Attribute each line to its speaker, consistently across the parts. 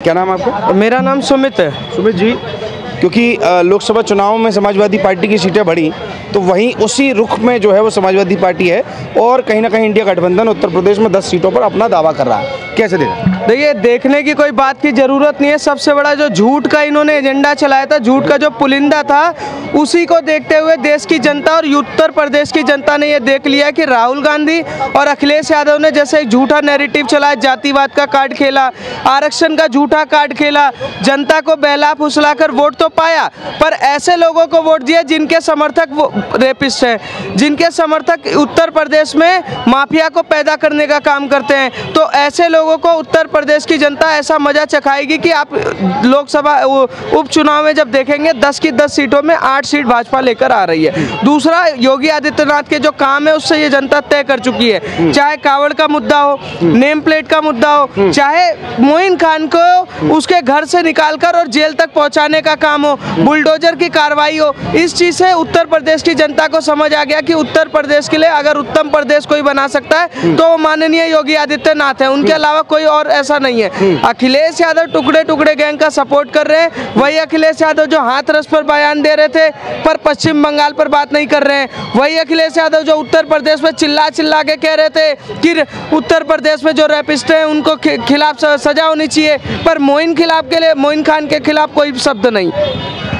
Speaker 1: क्या नाम है आपका?
Speaker 2: मेरा नाम सुमित है।
Speaker 1: सुमित जी, क्योंकि लोकसभा चुनाव में समाजवादी पार्टी की सीटें बढ़ी तो वहीं उसी रुख में जो है वो समाजवादी पार्टी है और कहीं ना कहीं इंडिया गठबंधन उत्तर प्रदेश में 10 सीटों पर अपना दावा कर रहा है। कैसे देखा?
Speaker 2: देखिए, देखने की कोई बात की ज़रूरत नहीं है। सबसे बड़ा जो झूठ का इन्होंने एजेंडा चलाया था, झूठ का जो पुलिंदा था, उसी को देखते हुए देश की जनता और उत्तर प्रदेश की जनता ने ये देख लिया कि राहुल गांधी और अखिलेश यादव ने जैसे एक झूठा नैरेटिव चलाया, जातिवाद का कार्ड खेला, आरक्षण का झूठा कार्ड खेला, जनता को बहला फुसला कर वोट तो पाया, पर ऐसे लोगों को वोट दिया जिनके समर्थक वो रेपिस्ट हैं, जिनके समर्थक उत्तर प्रदेश में माफिया को पैदा करने का काम करते हैं। तो ऐसे लोगों को उत्तर प्रदेश की जनता ऐसा मजा चखाएगी कि आप लोकसभा उपचुनाव में जब देखेंगे 10 की 10 सीटों में 8 सीट भाजपा लेकर आ रही है। दूसरा, योगी आदित्यनाथ के जो काम है उससे ये जनता तय कर चुकी है। चाहे कावड़ का मुद्दा हो, नेम प्लेट का मुद्दा हो, चाहे मोइन खान को उसके घर से निकालकर और जेल तक पहुंचाने का काम हो, बुलडोजर की कार्रवाई हो, इस चीज से उत्तर प्रदेश की जनता को समझ आ गया कि उत्तर प्रदेश के लिए अगर उत्तम प्रदेश कोई बना सकता है तो वो माननीय योगी आदित्यनाथ है, उनके अलावा कोई और ऐसा नहीं है। अखिलेश यादव टुकड़े टुकड़े गैंग का सपोर्ट कर रहे हैं। वही अखिलेश यादव जो हाथरस पर बयान दे रहे थे पर पश्चिम बंगाल पर बात नहीं कर रहे हैं। वही अखिलेश यादव जो उत्तर प्रदेश में चिल्ला चिल्ला के कह रहे थे कि उत्तर प्रदेश में जो रैपिस्ट हैं उनको खिलाफ सजा होनी चाहिए, पर मोइन खान के खिलाफ कोई शब्द नहीं,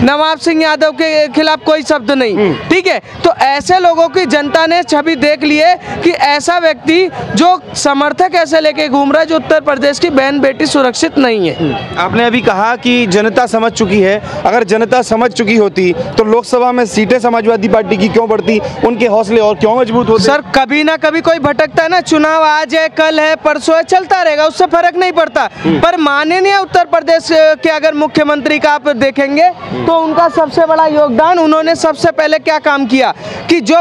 Speaker 2: नवाब सिंह यादव के खिलाफ कोई शब्द नहीं। ठीक है, तो ऐसे लोगों की जनता ने छवि देख ली है कि ऐसा व्यक्ति जो समर्थक ऐसे लेके घूम रहा है जो उत्तर प्रदेश की बहन बेटी सुरक्षित नहीं है।
Speaker 1: आपने अभी कहा कि जनता समझ चुकी है, अगर जनता समझ चुकी होती तो लोकसभा में सीटें समाजवादी पार्टी की क्यों बढ़ती, उनके हौसले और क्यों मजबूत होते?
Speaker 2: सर, कभी ना कभी कोई भटकता है ना, चुनाव आज है, कल है, परसों है, चलता रहेगा, उससे फर्क नहीं पड़ता। पर माननीय उत्तर प्रदेश के अगर मुख्यमंत्री का आप देखेंगे तो उनका सबसे बड़ा योगदान, उन्होंने सबसे पहले क्या काम किया कि जो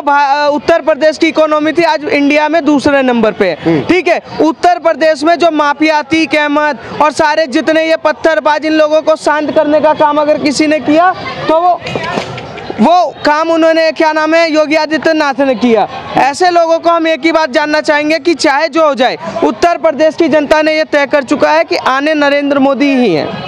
Speaker 2: उत्तर प्रदेश की इकोनॉमी थी आज इंडिया में दूसरे नंबर पे है। ठीक है, उत्तर प्रदेश में जो माफिया, अतीक अहमद और सारे जितने ये पत्थरबाज, इन लोगों को शांत करने का काम अगर किसी ने किया तो वो काम उन्होंने, क्या नाम है, योगी आदित्यनाथ ने किया। ऐसे लोगों को हम एक ही बात जानना चाहेंगे कि चाहे जो हो जाए, उत्तर प्रदेश की जनता ने ये तय कर चुका है कि आने नरेंद्र मोदी ही हैं।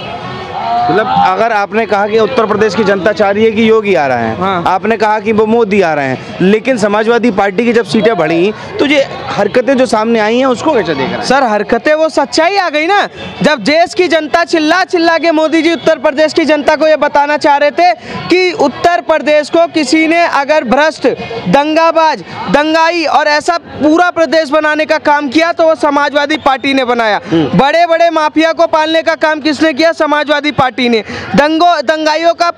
Speaker 1: मतलब अगर आपने कहा कि उत्तर प्रदेश की जनता चाह रही है कि योगी आ रहे हैं,
Speaker 2: हाँ।
Speaker 1: आपने कहा कि वो मोदी आ रहे हैं, लेकिन समाजवादी पार्टी की जब सीटें बढ़ी तो ये हरकतें जो सामने आई हैं उसको कैसे देख रहे हैं?
Speaker 2: सर, हरकतें वो सच्चाई आ गई ना, जब देश की जनता चिल्ला चिल्ला के मोदी जी उत्तर प्रदेश की जनता को ये बताना चाह रहे थे कि उत्तर प्रदेश को किसी ने अगर भ्रष्ट, दंगाबाज, दंगाई और ऐसा पूरा प्रदेश बनाने का काम किया तो वो समाजवादी पार्टी ने बनाया। बड़े बड़े माफिया को पालने का काम किसने किया? समाजवादी पार्टी ने। दंगाइयों का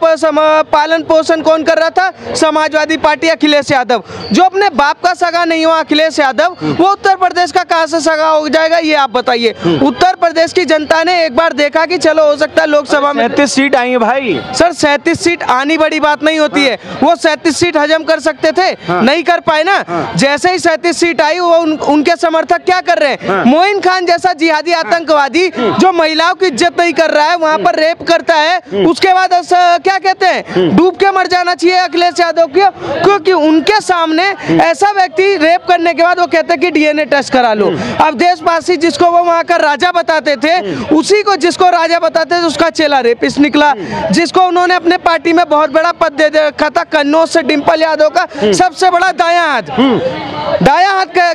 Speaker 2: पालन पोषण कौन कर रहा था? समाजवादी पार्टी, अखिलेश यादव। जो अपने बाप का सगा नहीं हुआ अखिलेश यादव, वो उत्तर प्रदेश का कहां से सगा हो जाएगा, ये आप बताइए। उत्तर प्रदेश की जनता ने एक बार देखा कि चलो हो सकता है लोकसभा में
Speaker 1: 37 सीट आई है भाई।
Speaker 2: सर, 37 सीट आनी बड़ी बात नहीं होती है। वो 37 सीट हजम कर सकते थे, नहीं कर पाए ना। जैसे ही 37 सीट आई, वो उनके समर्थक क्या कर रहे हैं? मोइन खान जैसा जिहादी आतंकवादी जो महिलाओं की इज्जत नहीं कर रहा है, वहां पर रेप करता है, उसके बाद क्या कहते हैं, डूब के मर जाना चाहिए अखिलेश यादव को, क्योंकि उनके सामने ऐसा व्यक्ति रेप करने के बाद वो कहते हैं कि डीएनए टेस्ट करा लो। अब देशवासी जिसको वो वहां का राजा बताते थे, उसी को जिसको राजा बताते थे उसका चेला रेपिस्ट निकला। जिसको उन्होंने अपने पार्टी में बहुत बड़ा पद दे रखा था, कन्नौज से डिंपल यादव का सबसे बड़ा दायां हाथ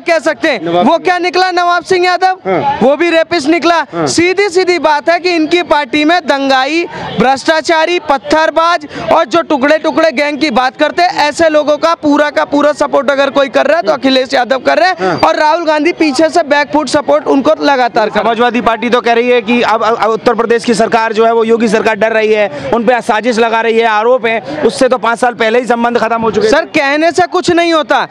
Speaker 2: कह सकते हैं, वो क्या निकला? नवाब सिंह यादव, वो भी रेपिस्ट निकला। सीधी सीधी बात है कि इनकी पार्टी में दंगाई, भ्रष्टाचारी, पत्थरबाज और जो टुकड़े टुकड़े गैंग की बात करते हैं, ऐसे लोगों का पूरा सपोर्ट अगर कोई कर रहा है तो अखिलेश यादव कर रहे हैं, और राहुल गांधी पीछे से बैकफुट सपोर्ट उनको लगातार कर।
Speaker 1: समाजवादी पार्टी तो कह रही है कि अब उत्तर प्रदेश की सरकार जो है वो योगी सरकार डर रही है, उन पे साजिश लगा रही है, आरोप है, उससे तो 5 साल पहले ही संबंध खत्म हो चुके हैं।
Speaker 2: सर, कहने से कुछ नहीं होता।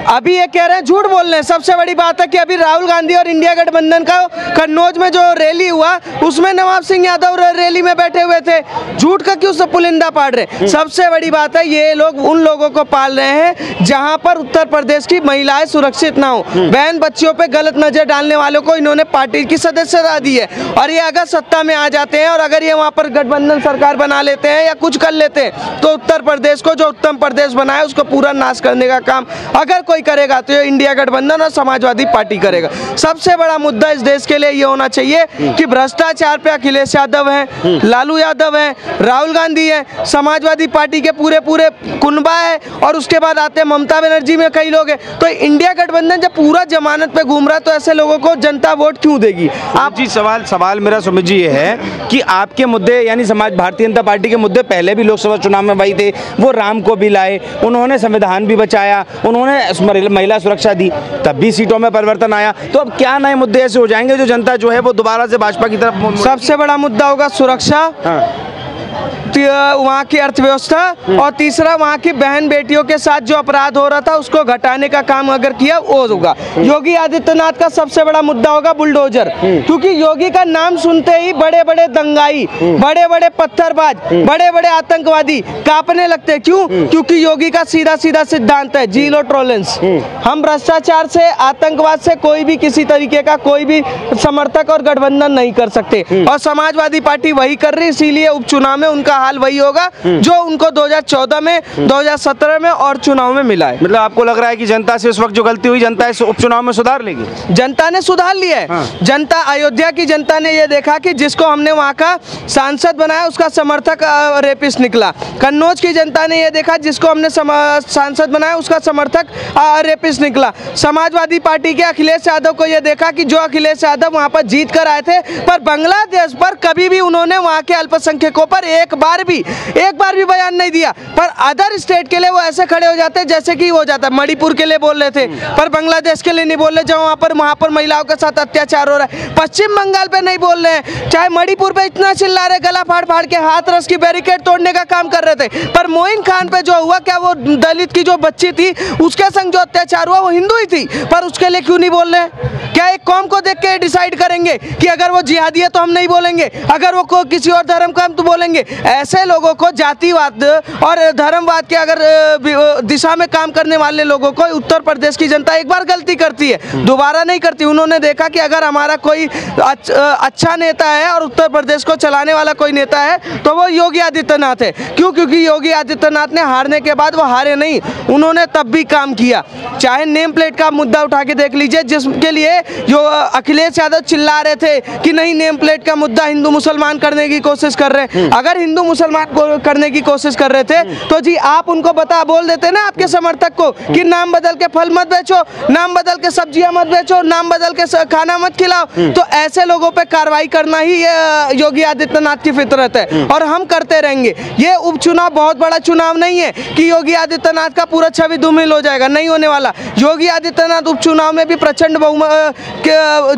Speaker 2: अभी ये कह रहे हैं, झूठ बोल रहे हैं। सबसे बड़ी बात है कि अभी राहुल गांधी और इंडिया गठबंधन का कन्नौज में जो रैली हुआ उसमें नवाब सिंह यादव रैली में बैठे हुए थे, झूठ का क्यों सब पुलिंदा पाड़ रहे? सबसे बड़ी बात है ये लोग उन लोगों को पाल रहे हैं जहां पर उत्तर प्रदेश की महिलाएं सुरक्षित ना हो, बहन बच्चियों पे गलत नजर डालने वालों को इन्होंने पार्टी की सदस्यता दी है। और ये अगर सत्ता में आ जाते हैं और अगर ये वहां पर गठबंधन सरकार बना लेते हैं या कुछ कर लेते हैं तो उत्तर प्रदेश को, जो उत्तम प्रदेश बनाया, उसको पूरा नाश करने का काम अगर कोई करेगा तो ये इंडिया गठबंधन और समाजवादी पार्टी करेगा। सबसे बड़ा मुद्दा इस देश के लिए ये होना चाहिए कि भ्रष्टाचार पे अखिलेश यादव हैं, लालू यादव हैं, राहुल गांधी है, समाजवादी पार्टी के पूरे कुनबा है, और उसके बाद आते हैं ममता बनर्जी में कई लोग हैं। तो इंडिया गठबंधन जब पूरा जमानत पे घूम रहा है तो ऐसे लोगों को जनता वोट क्यों देगी?
Speaker 1: आप जी सवाल मेरा सुमित जी ये है कि आपके मुद्दे यानी भारतीय जनता पार्टी के मुद्दे पहले भी लोकसभा चुनाव में वही थे, वो राम को भी लाए, उन्होंने संविधान भी बचाया, उन्होंने महिला सुरक्षा दी, तब भी सीटों में परिवर्तन आया। तो अब क्या नए मुद्दे ऐसे हो जाएंगे जो जनता जो है वो दोबारा से भाजपा की तरफ?
Speaker 2: सबसे बड़ा मुद्दा होगा सुरक्षा, वहाँ की अर्थव्यवस्था, और तीसरा वहाँ की बहन बेटियों के साथ जो अपराध हो रहा था उसको घटाने का काम अगर किया वो होगा। योगी आदित्यनाथ का सबसे बड़ा मुद्दा होगा बुलडोजर, क्योंकि योगी का नाम सुनते ही बड़े बड़े दंगाई, बड़े बड़े पत्थरबाज, बड़े बड़े आतंकवादी कांपने लगते हैं। क्यों? क्योंकि योगी का सीधा सीधा सिद्धांत है जीरो टॉलरेंस। हम भ्रष्टाचार से, आतंकवाद से कोई भी किसी तरीके का कोई भी समर्थक और गठबंधन नहीं कर सकते, और समाजवादी पार्टी वही कर रही, इसीलिए उपचुनाव में उनका हाल वही होगा जो उनको 2014 में, 2017 में और चुनाव में मिला है।
Speaker 1: मतलब आपको लग रहा है कि जनता से उस वक्त जो गलती हुई जनता इस उपचुनाव में सुधार लेगी?
Speaker 2: जनता ने सुधार लिया है। हाँ। जनता, अयोध्या की जनता ने ये देखा कि जिसको हमने वहाँ का सांसद बनाया उसका समर्थक रेपिस्ट निकला। कन्नौज की जनता ने ये देखा जिसको हमने सांसद बनाया उसका समर्थक रेपिस्ट निकला। समाजवादी पार्टी के अखिलेश यादव को ये देखा कि जो अखिलेश यादव वहाँ पर जीत कर आए थे, पर बांग्लादेश पर कभी भी उन्होंने वहाँ के अल्पसंख्यकों पर एक बार भी बयान नहीं दिया। पर अदर स्टेट के लिए वो ऐसे खड़े हो जाते जैसे कि हो जाता है। मणिपुर के लिए बोल रहे थे पर बांग्लादेश के लिए नहीं बोल रहे, जब वहाँ पर महिलाओं के साथ अत्याचार हो रहा है। पश्चिम बंगाल पे नहीं बोल रहे हैं, चाहे मणिपुर पे इतना चिल्ला रहे, गला फाड़ फाड़ के हाथ रस की बैरिकेड तोड़ने का काम कर रहे थे। पर मोइन खान पे जो हुआ, क्या वो दलित की जो बच्ची थी उसके संग जो अत्याचार हुआ वो हिंदू ही थी, पर उसके लिए क्यों नहीं बोल रहे? क्या एक कौम को देख के डिसाइड करेंगे कि अगर वो जिहादी है तो हम नहीं बोलेंगे, अगर वो किसी और धर्म का हम तो बोलेंगे? ऐसे लोगों को, जातिवाद और धर्मवाद के अगर दिशा में काम करने वाले लोगों को उत्तर प्रदेश की जनता एक बार गलती करती है, दोबारा नहीं करती। उन्होंने देखा कि अगर हमारा कोई अच्छा नेता है और उत्तर प्रदेश को चलाने वाला कोई नेता है तो वो योगी आदित्यनाथ है। क्यों? क्योंकि योगी आदित्यनाथ ने हारने के बाद वो हारे नहीं, उन्होंने तब भी काम किया। चाहे नेम प्लेट का मुद्दा उठा के देख लीजिए, जिसके लिए जो अखिलेश यादव चिल्ला रहे थे कि नहीं नेम प्लेट का मुद्दा हिंदू मुसलमान करने की कोशिश कर रहे हैं। अगर हिंदू मुसलमान को करने की कोशिश कर रहे थे तो जी आप उनको बोल देते ना आपके समर्थक को कि नाम बदल के फल मत बेचो, नाम बदल के सब्जियां मत बेचो, नाम बदल के खाना मत खिलाओ। तो ऐसे लोगों पे कार्रवाई करना ही योगी आदित्यनाथ की फितरत है और हम करते रहेंगे। ये उपचुनाव बहुत बड़ा चुनाव नहीं है कि योगी आदित्यनाथ का पूरा छवि धूमिल हो जाएगा, नहीं होने वाला। योगी आदित्यनाथ उपचुनाव में भी प्रचंड बहुमत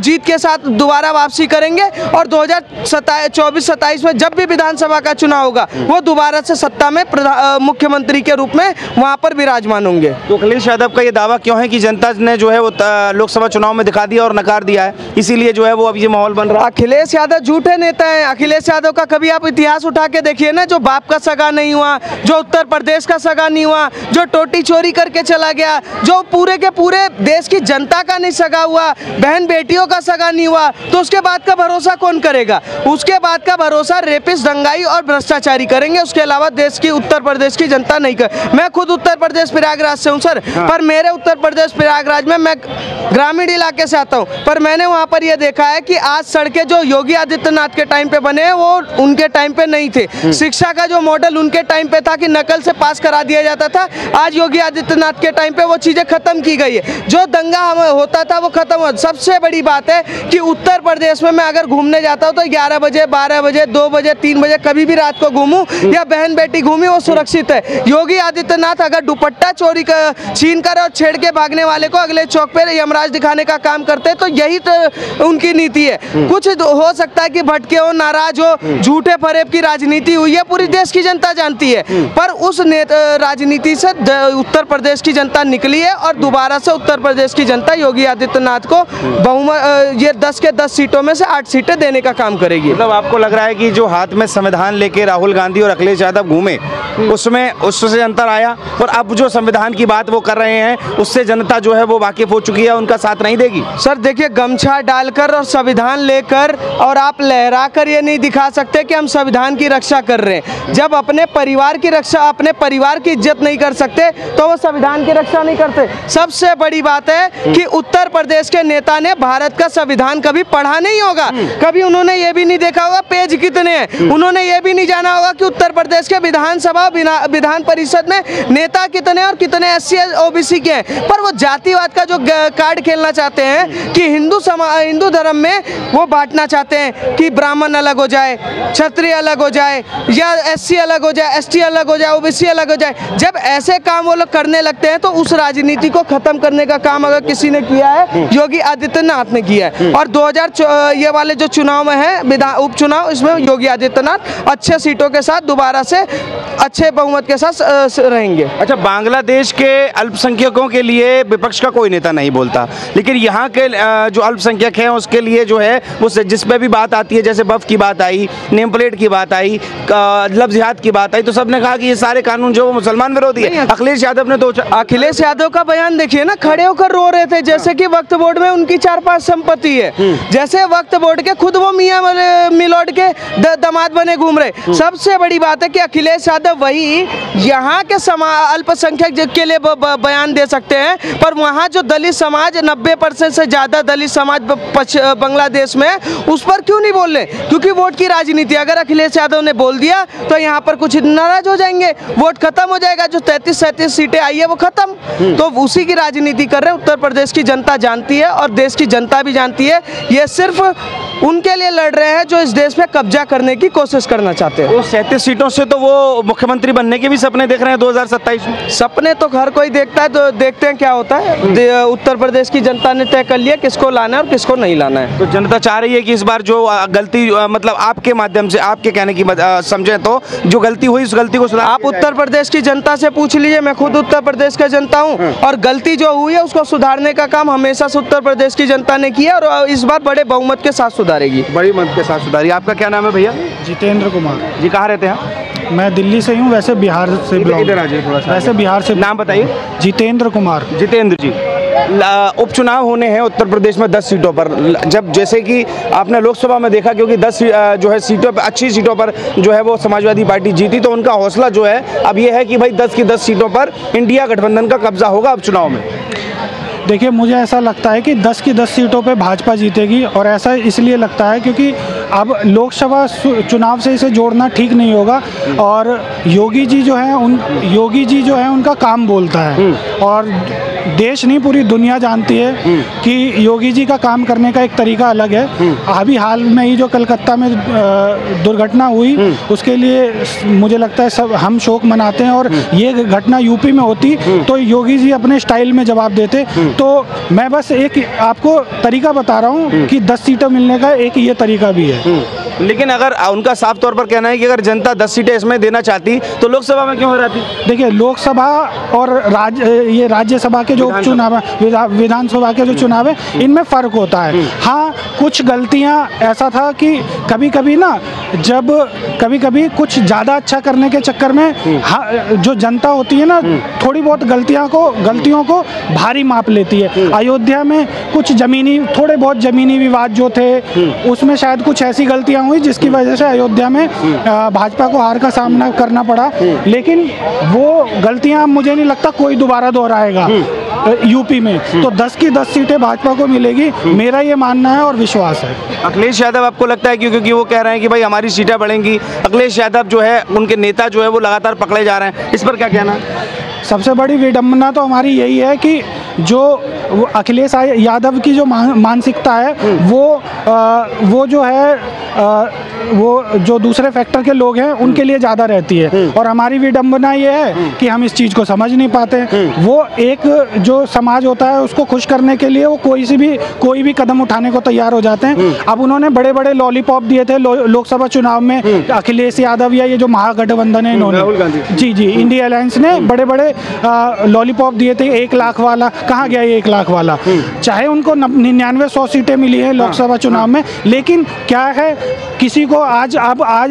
Speaker 2: जीत के साथ दोबारा वापसी करेंगे और 2024-27 में जब भी विधानसभा का चुनाव होगा वो दोबारा से सत्ता में मुख्यमंत्री के रूप में वहां पर विराजमान होंगे।
Speaker 1: तो अखिलेश यादव का ये दावा क्यों है कि जनता ने जो है वो लोकसभा चुनाव में दिखा दिया और नकार दिया है, इसीलिए जो है वो अब ये माहौल बन रहा है?
Speaker 2: अखिलेश यादव झूठे नेता हैं। अखिलेश यादव का कभी आप इतिहास उठा के देखिए ना, जो बाप का सगा नहीं हुआ, जो उत्तर प्रदेश का सगा नहीं हुआ, जो टोटी चोरी करके चला गया, जो पूरे के पूरे देश की जनता का नहीं सगा हुआ, बहन बेटियों का सगा नहीं हुआ, तो उसके बाद का भरोसा कौन करेगा? उसके बाद का भरोसा रेपिस्ट, दंगाई और भ्रष्टाचारी करेंगे। उसके अलावा देश की, उत्तर प्रदेश की जनता नहीं कर। मैं खुद उत्तर प्रदेश प्रयागराज से हूँ सर। हाँ। पर मेरे उत्तर प्रदेश प्रयागराज में, मैं ग्रामीण इलाके से आता हूँ, पर मैंने वहाँ पर यह देखा है कि आज सड़कें जो योगी आदित्यनाथ के टाइम पे बने हैं वो उनके टाइम पे नहीं थे। शिक्षा का जो मॉडल उनके टाइम पे था कि नकल से पास करा दिया जाता था, आज योगी आदित्यनाथ के टाइम पे वो चीजें खत्म की गई है। जो दंगा होता था वो खत्म हो। सबसे बड़ी बात है कि उत्तर प्रदेश में मैं अगर घूमने जाता हूँ तो 11 बजे, 12 बजे, 2 बजे, 3 बजे कभी कभी भी रात को घूमूं या बहन बेटी घूमी वो सुरक्षित है। योगी आदित्यनाथ अगर दुपट्टा चोरी छीन कर और छेड़ के भागने वाले को अगले चौक पर यमराज दिखाने का काम करते हैं, तो यही तो उनकी नीति है। कुछ हो सकता है कि भटके हो, नाराज हो, झूठे फरेब की राजनीति हुई है, पूरी देश की जनता जानती है, पर उस राजनीति से उत्तर प्रदेश की जनता निकली है और दोबारा से उत्तर प्रदेश की जनता योगी आदित्यनाथ को बहुमत ये 10 के 10 सीटों में से 8 सीटें देने का काम करेगी।
Speaker 1: मतलब आपको लग रहा है कि जो हाथ में संविधान लेके राहुल गांधी और अखिलेश यादव घूमे उसमें उससे अंतर आया, और अब जो संविधान की बात वो कर रहे हैं उससे जनता जो है वो वाकिफ हो चुकी है, उनका साथ नहीं देगी।
Speaker 2: सर देखिए, गमछा डालकर और संविधान लेकर और आप लहरा कर ये नहीं दिखा सकते कि हम संविधान की रक्षा कर रहे हैं। जब अपने परिवार की रक्षा, अपने परिवार की इज्जत नहीं कर सकते तो वो संविधान की रक्षा नहीं करते। सबसे बड़ी बात है कि उत्तर प्रदेश के नेता ने भारत का संविधान कभी पढ़ा नहीं होगा, कभी उन्होंने ये भी नहीं देखा होगा पेज कितने हैं, उन्होंने ये भी नहीं जाना होगा कि उत्तर प्रदेश के विधानसभा विधान परिषद में नेता कितने और कितने SC OBC के हैं। पर वो जातिवाद का जो कार्ड खेलना चाहते हैं कि हिंदू धर्म में वो बांटना चाहते हैं कि ब्राह्मण अलग हो जाए, क्षत्रिय अलग हो जाए, या SC अलग हो जाए, ST अलग हो जाए, OBC अलग हो जाए। जब ऐसे काम वो लोग करने लगते हैं तो उस राजनीति को खत्म करने का काम अगर किसी ने किया है, योगी आदित्यनाथ ने किया है। और 2000 ये वाले जो चुनाव में है उपचुनाव, इसमें योगी आदित्यनाथ अच्छे सीटों के साथ दोबारा से अच्छे बहुमत के साथ रहेंगे।
Speaker 1: अच्छा, बांग्लादेश के अल्पसंख्यकों के लिए विपक्ष का कोई नेता नहीं बोलता, लेकिन यहाँ के जो अल्पसंख्यक हैं उसके लिए जो है वो जिस पे भी बात आती है, जैसे वक्फ की बात आई, नेम प्लेट की बात आई, लव जिहाद की बात आई, तो सबने कहा कि ये सारे कानून जो मुसलमान विरोधी है। अखिलेश यादव ने तो
Speaker 2: अखिलेश यादव का बयान देखिए ना, खड़े होकर रो रहे थे जैसे कि वक्फ बोर्ड में उनकी 4-5 संपत्ति है, जैसे वक्फ बोर्ड के खुद वो मियां मिलोड के दामाद बने घूम रहे। सबसे बड़ी बात है कि अखिलेश यादव वही यहाँ के अल्पसंख्यक के लिए बयान दे सकते हैं, पर वहाँ जो दलित समाज 90% से ज़्यादा दलित समाज बांग्लादेश में, उस पर क्यों नहीं बोल रहे? क्योंकि वोट की राजनीति, अगर अखिलेश यादव ने बोल दिया तो यहाँ पर कुछ नाराज हो जाएंगे, वोट खत्म हो जाएगा, जो 33-37 सीटें आई है वो खत्म। तो उसी की राजनीति कर रहे हैं। उत्तर प्रदेश की जनता जानती है और देश की जनता भी जानती है, ये सिर्फ उनके लिए लड़ रहे हैं जो इस देश पे कब्जा करने की कोशिश करना चाहते हैं।
Speaker 1: वो 37 सीटों से तो वो मुख्यमंत्री बनने के भी सपने देख रहे हैं 2027 में।
Speaker 2: सपने तो हर कोई देखता है, तो देखते हैं क्या होता है। उत्तर प्रदेश की जनता ने तय कर लिया किसको लाना है और किसको नहीं लाना है।
Speaker 1: तो जनता चाह रही है कि इस बार जो गलती, मतलब आपके माध्यम से, आपके कहने की समझे तो जो गलती हुई उस गलती को सुधार।
Speaker 2: आप उत्तर प्रदेश की जनता से पूछ लीजिए, मैं खुद उत्तर प्रदेश का जनता हूँ, और गलती जो हुई है उसको सुधारने का काम हमेशा से उत्तर प्रदेश की जनता ने किया और इस बार बड़े बहुमत के साथ सुधारेगी।
Speaker 1: बड़ी मत के साथ सुधारी। आपका क्या नाम है भैया?
Speaker 3: जितेंद्र कुमार
Speaker 1: जी। कहाँ रहते हैं?
Speaker 3: मैं दिल्ली से हूँ, वैसे बिहार से वैसे बिहार से।
Speaker 1: नाम बताइए।
Speaker 3: जितेंद्र कुमार।
Speaker 1: जितेंद्र जी, उपचुनाव होने हैं उत्तर प्रदेश में 10 सीटों पर। जब जैसे कि आपने लोकसभा में देखा, क्योंकि 10 जो है सीटों पर, अच्छी सीटों पर जो है वो समाजवादी पार्टी जीती, तो उनका हौसला जो है अब ये है कि भाई 10 की 10 सीटों पर इंडिया गठबंधन का कब्जा होगा उपचुनाव में।
Speaker 3: देखिए, मुझे ऐसा लगता है कि 10 की 10 सीटों पे भाजपा जीतेगी, और ऐसा इसलिए लगता है क्योंकि अब लोकसभा चुनाव से इसे जोड़ना ठीक नहीं होगा, और योगी जी जो है उनका काम बोलता है, और देश नहीं पूरी दुनिया जानती है कि योगी जी का काम करने का एक तरीका अलग है। अभी हाल में ही जो कलकत्ता में दुर्घटना हुई, उसके लिए मुझे लगता है सब हम शोक मनाते हैं, और ये घटना यूपी में होती तो योगी जी अपने स्टाइल में जवाब देते। तो मैं बस एक आपको तरीका बता रहा हूँ कि 10 सीटें मिलने का एक ये तरीका भी है।
Speaker 1: लेकिन अगर उनका साफ तौर पर कहना है कि अगर जनता 10 सीटें इसमें देना चाहती तो लोकसभा में क्यों हो रही?
Speaker 3: देखिए, लोकसभा और ये राज्यसभा के जो उपचुनाव है, विधानसभा के जो चुनाव है, इनमें फ़र्क होता है। हाँ, कुछ गलतियाँ ऐसा था कि कभी कभी कुछ ज़्यादा अच्छा करने के चक्कर में जो जनता होती है ना, थोड़ी बहुत गलतियों को भारी माप लेती है। अयोध्या में कुछ थोड़े बहुत ज़मीनी विवाद जो थे, उसमें शायद कुछ ऐसी गलतियाँ हुई जिसकी वजह से अयोध्या में भाजपा को हार का सामना करना पड़ा। लेकिन वो गलतियाँ मुझे नहीं लगता कोई दोबारा दोहराएगा यूपी में। तो 10 की 10 सीटें भाजपा को मिलेगी, मेरा ये मानना है और विश्वास है।
Speaker 1: अखिलेश यादव आपको लगता है क्योंकि वो कह रहे हैं कि भाई हमारी सीटें बढ़ेंगी, अखिलेश यादव जो है उनके नेता जो है वो लगातार पकड़े जा रहे हैं, इस पर क्या कहना?
Speaker 3: सबसे बड़ी विडंबना तो हमारी यही है कि जो अखिलेश यादव की जो मानसिकता है, वो जो है वो जो दूसरे फैक्टर के लोग हैं उनके लिए ज़्यादा रहती है। और हमारी विडंबना ये है कि हम इस चीज़ को समझ नहीं पाते। वो एक जो समाज होता है उसको खुश करने के लिए वो कोई भी कदम उठाने को तैयार हो जाते हैं। अब उन्होंने बड़े बड़े लॉलीपॉप दिए थे लोकसभा चुनाव में, अखिलेश यादव या ये जो महागठबंधन है इन्होंने, जी इंडिया अलायंस ने बड़े बड़े लॉलीपॉप दिए थे। 1 लाख वाला कहाँ गया ये 1 लाख वाला? चाहे उनको 99-100 सीटें मिली है लोकसभा चुनाव में, लेकिन क्या है किसी को आज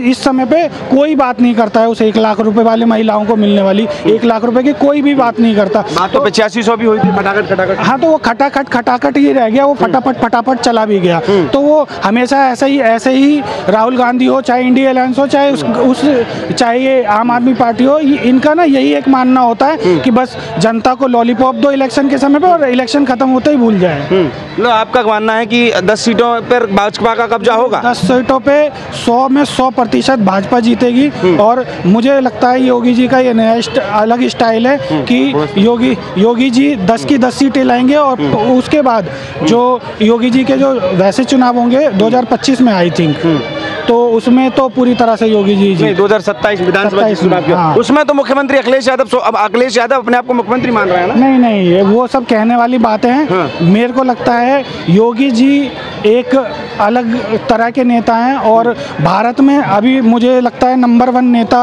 Speaker 3: इस समय पे कोई बात नहीं करता है उस 1 लाख रुपए वाले महिलाओं को मिलने वाली 1 लाख रुपए की कोई भी बात नहीं करता।
Speaker 1: तो 8500 भी हुई थी खटाखट।
Speaker 3: हाँ, तो वो खटाखट ही रह गया, वो फटाफट चला भी गया। तो वो हमेशा ऐसे ही राहुल गांधी हो, चाहे इंडिया अलायंस हो, चाहे ये आम आदमी पार्टी हो, इनका ना यही एक मानना होता है कि बस जनता को लॉलीपॉप दो इलेक्शन के समय पे और इलेक्शन खत्म होते ही भूल जाए।
Speaker 1: आपका मानना है कि 10 सीटों पर भाजपा का कब्जा होगा?
Speaker 3: 10 सीटों पे 100 में 100% भाजपा जीतेगी। और मुझे लगता है योगी जी का ये नया अलग स्टाइल है कि योगी जी 10 की 10 सीटें लाएंगे। और उसके बाद जो योगी जी के जो वैसे चुनाव होंगे 2025 में आई थिंक, तो उसमें तो पूरी तरह से योगी जी
Speaker 1: 2027 विधानसभा चुनाव,
Speaker 3: हाँ।
Speaker 1: उसमें तो मुख्यमंत्री अखिलेश यादव, अब अखिलेश यादव अपने आप को मुख्यमंत्री मान रहे हैं ना?
Speaker 3: नहीं, वो सब कहने वाली बातें हैं।
Speaker 1: हाँ।
Speaker 3: मेरे को लगता है योगी जी एक अलग तरह के नेता हैं और भारत में अभी मुझे लगता है नंबर 1 नेता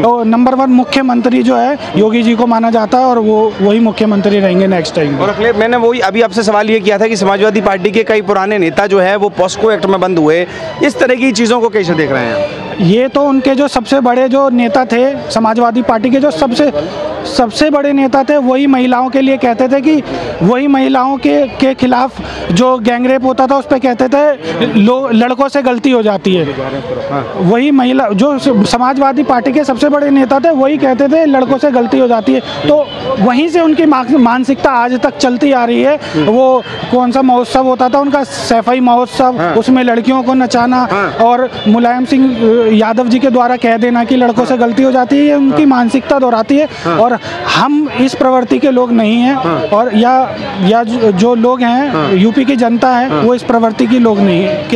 Speaker 3: और नंबर 1 मुख्यमंत्री जो है योगी जी को माना जाता है और वही मुख्यमंत्री रहेंगे नेक्स्ट टाइम।
Speaker 1: और अखिलेश, मैंने वही अभी आपसे सवाल ये किया था कि समाजवादी पार्टी के कई पुराने नेता जो है वो पॉस्को एक्ट में बंद हुए, इस तरह की चीज़ों को कैसे देख रहे हैं?
Speaker 3: ये तो उनके जो सबसे बड़े जो नेता थे समाजवादी पार्टी के, जो सबसे बड़े नेता थे, वही महिलाओं के लिए कहते थे कि वही महिलाओं के खिलाफ जो गैंगरेप होता था उस पर कहते थे लड़कों से गलती हो जाती है। वही महिला जो समाजवादी पार्टी के सबसे बड़े नेता थे वही कहते थे लड़कों से गलती हो जाती है। तो वहीं से उनकी मानसिकता आज तक चलती आ रही है। वो कौन सा महोत्सव होता था उनका, सैफई महोत्सव, उसमें लड़कियों को नचाना और मुलायम सिंह यादव जी के द्वारा कह देना कि लड़कों से गलती हो जाती है, ये उनकी मानसिकता दोहराती है। और हम इस प्रवृत्ति के लोग नहीं हैं। और या जो लोग हैं यूपी की जनता है वो इस प्रवृत्ति की लोग नहीं हैं।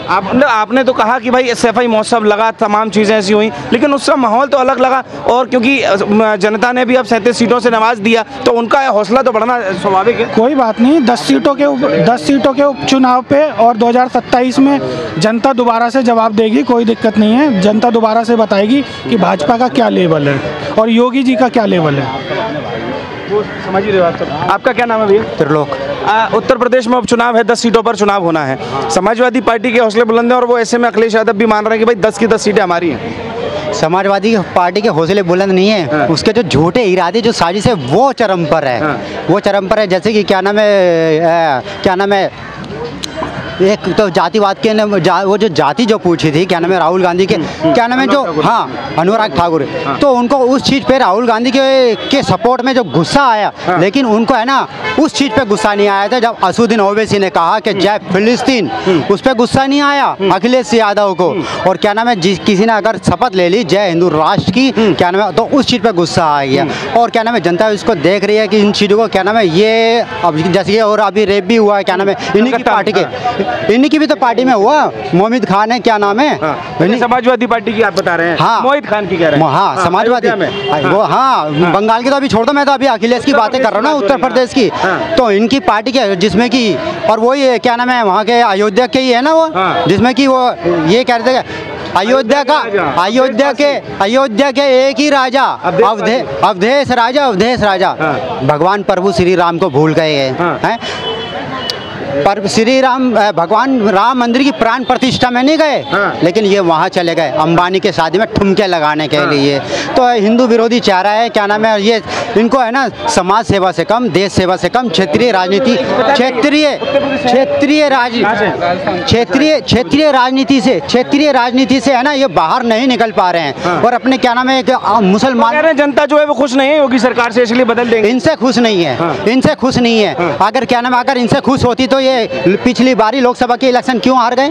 Speaker 1: आपने तो कहा कि भाई सैफई महोत्सव लगा, तमाम चीज़ें ऐसी हुई, लेकिन उसका माहौल तो अलग लगा। और क्योंकि जनता ने भी अब 37 सीटों से नवाज दिया तो उनका हौसला तो बढ़ना स्वाभाविक है।
Speaker 3: कोई बात नहीं, 10 सीटों के उपचुनाव पे और 2027 में जनता दोबारा से जवाब देगी, कोई दिक्कत नहीं है। जनता दोबारा से बताएगी कि भाजपा का क्या लेवल है और योगी जी का क्या लेवल है।
Speaker 1: वो समझ ही रहे हो आप सब। आपका क्या नाम है भैया?
Speaker 4: त्रिलोक।
Speaker 1: उत्तर प्रदेश में उपचुनाव है, 10 सीटों पर चुनाव होना है। समाजवादी पार्टी के हौसले बुलंद हैं और वो ऐसे में अखिलेश यादव भी मान रहे हैं कि भाई 10 की 10 सीटें हमारी हैं।
Speaker 4: समाजवादी पार्टी के हौसले बुलंद नहीं है।
Speaker 1: हाँ।
Speaker 4: उसके जो झूठे इरादे, जो साजिश है वो चरम पर है।
Speaker 1: हाँ।
Speaker 4: वो चरम पर है। जैसे कि क्या नाम है एक तो जातिवाद के वो जो जाति जो पूछी थी, क्या नाम है राहुल गांधी के, क्या नाम है जो, हाँ, अनुराग ठाकुर। तो उनको उस चीज़ पे राहुल गांधी के सपोर्ट में जो गुस्सा आया, लेकिन उनको है ना उस चीज़ पे गुस्सा नहीं आया था जब असुद्दीन ओवैसी ने कहा कि जय फिलिस्तीन, उस पर गुस्सा नहीं आया अखिलेश यादव को। और क्या नाम है किसी ने अगर शपथ ले ली जय हिंदू राष्ट्र की, क्या नाम है, तो उस चीज़ पे गुस्सा आ गया। और क्या नाम है जनता इसको देख रही है कि इन चीज़ों को, क्या नाम है, ये अब जैसे और अभी रेप भी हुआ है, क्या नाम है, इन्हीं की पार्टी इन्हीं की भी तो पार्टी में हुआ। मोहित खान है, क्या नाम है,
Speaker 1: समाजवादी पार्टी की आप बता रहे हैं?
Speaker 4: हाँ,
Speaker 1: मोहित खान की कह रहे हैं।
Speaker 4: हाँ, समाजवादी वो, हाँ, बंगाल की तो अभी छोड़ दो, मैं तो अभी अखिलेश की बातें कर रहा हूँ ना, उत्तर प्रदेश की। तो इनकी पार्टी के जिसमें कि, और वही क्या नाम है वहाँ के अयोध्या के ही है ना वो, जिसमें कि वो ये कह रहे थे अयोध्या के एक ही राजा, अवधेश राजा भगवान प्रभु श्री राम को भूल गए हैं। पर श्री राम भगवान राम मंदिर की प्राण प्रतिष्ठा में नहीं गए, लेकिन ये वहाँ चले गए अंबानी के शादी में ठुमके लगाने के लिए। तो हिंदू विरोधी चाह रहा है, क्या नाम है, ये इनको है ना समाज सेवा से कम, देश सेवा से कम, क्षेत्रीय राजनीति से है ना ये बाहर नहीं निकल पा रहे हैं। और अपने क्या नाम है मुसलमान
Speaker 1: जनता जो है वो खुश नहीं है योगी सरकार से, इसलिए बदल देंगे।
Speaker 4: इनसे खुश नहीं है। अगर क्या नाम, अगर इनसे खुश होती तो ये पिछली बारी लोकसभा के इलेक्शन क्यों हार गए?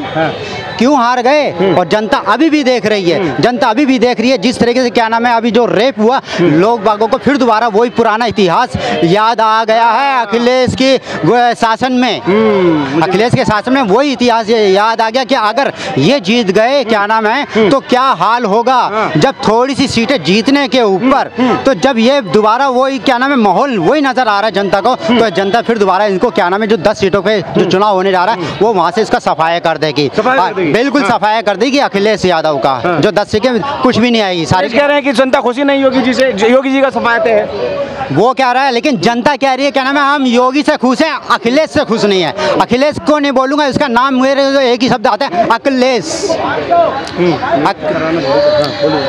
Speaker 4: क्यों हार गए, और जनता अभी भी देख रही है, जनता अभी भी देख रही है जिस तरीके से क्या नाम है अभी जो रेप हुआ, लोग बागों को फिर दोबारा वही पुराना इतिहास याद आ गया है। अखिलेश के शासन में, अखिलेश के शासन में वही इतिहास याद आ गया कि अगर ये जीत गए क्या नाम है तो क्या हाल होगा। जब थोड़ी सी सीटें जीतने के ऊपर, तो जब ये दोबारा वही क्या नाम है माहौल वही नजर आ रहा है जनता को, तो जनता फिर दोबारा इनको क्या नाम है जो 10 सीटों पे जो चुनाव होने जा रहा है वो वहां से इसका सफाया कर देगी, बिल्कुल सफाया कर देगी अखिलेश यादव का। जो 10 सीटें कुछ भी नहीं आएगी सारी।
Speaker 1: कह रहे हैं कि जनता खुशी नहीं योगी जी से, योगी जी का सफाया है
Speaker 4: वो कह रहा है, लेकिन जनता कह रही है क्या नाम है हम योगी से खुश हैं, अखिलेश से खुश नहीं है। अखिलेश को नहीं बोलूंगा, इसका नाम मेरे तो एक ही शब्द आता है अखिलेश।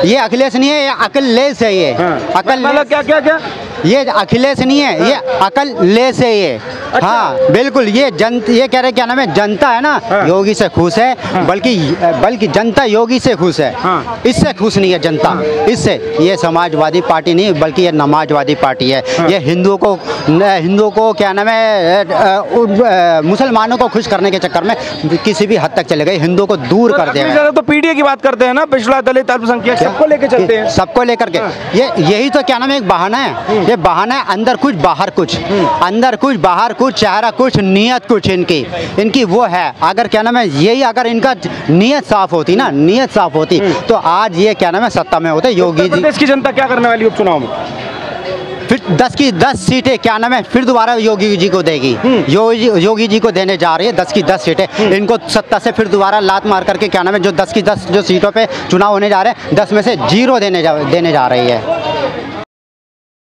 Speaker 4: ये अखिलेश नहीं है, ये अखिलेश है। ये
Speaker 1: मतलब क्या
Speaker 4: ये अखिलेश नहीं है, ये अखिलेश है ये।
Speaker 1: अच्छा।
Speaker 4: हाँ बिल्कुल, ये कह रहे क्या नाम है जनता है ना योगी से खुश है, बल्कि जनता योगी से खुश है, इससे खुश नहीं है जनता इससे। ये समाजवादी पार्टी नहीं बल्कि ये नमाजवादी पार्टी है। ये हिंदुओं को क्या नाम है मुसलमानों को खुश करने के चक्कर में किसी भी हद तक चले गए, हिंदुओं को दूर कर देगा।
Speaker 1: तो पीडीए की बात करते हैं ना, पिछड़ा दलित अल्पसंख्यक सबको लेके चलते हैं,
Speaker 4: सबको लेकर के। यही तो क्या नाम है एक बहाना है, ये बहाना है, अंदर कुछ बाहर कुछ, अंदर कुछ बाहर कुछ, चेहरा कुछ नियत कुछ इनकी वो है। अगर क्या नाम है यही अगर इनका नियत साफ होती ना, नियत साफ होती तो आज ये क्या नाम है सत्ता में होते योगी जी।
Speaker 1: देश की जनता क्या करने वाली उपचुनाव में?
Speaker 4: फिर 10 की 10 सीटें क्या नाम है फिर दोबारा योगी जी को देगी, योगी जी को देने जा रही है 10 की 10 सीटें। इनको सत्ता से फिर दोबारा लात मार करके क्या नाम है जो 10 की 10 जो सीटों पे चुनाव होने जा रहे हैं 10 में से 0 देने जा रही है।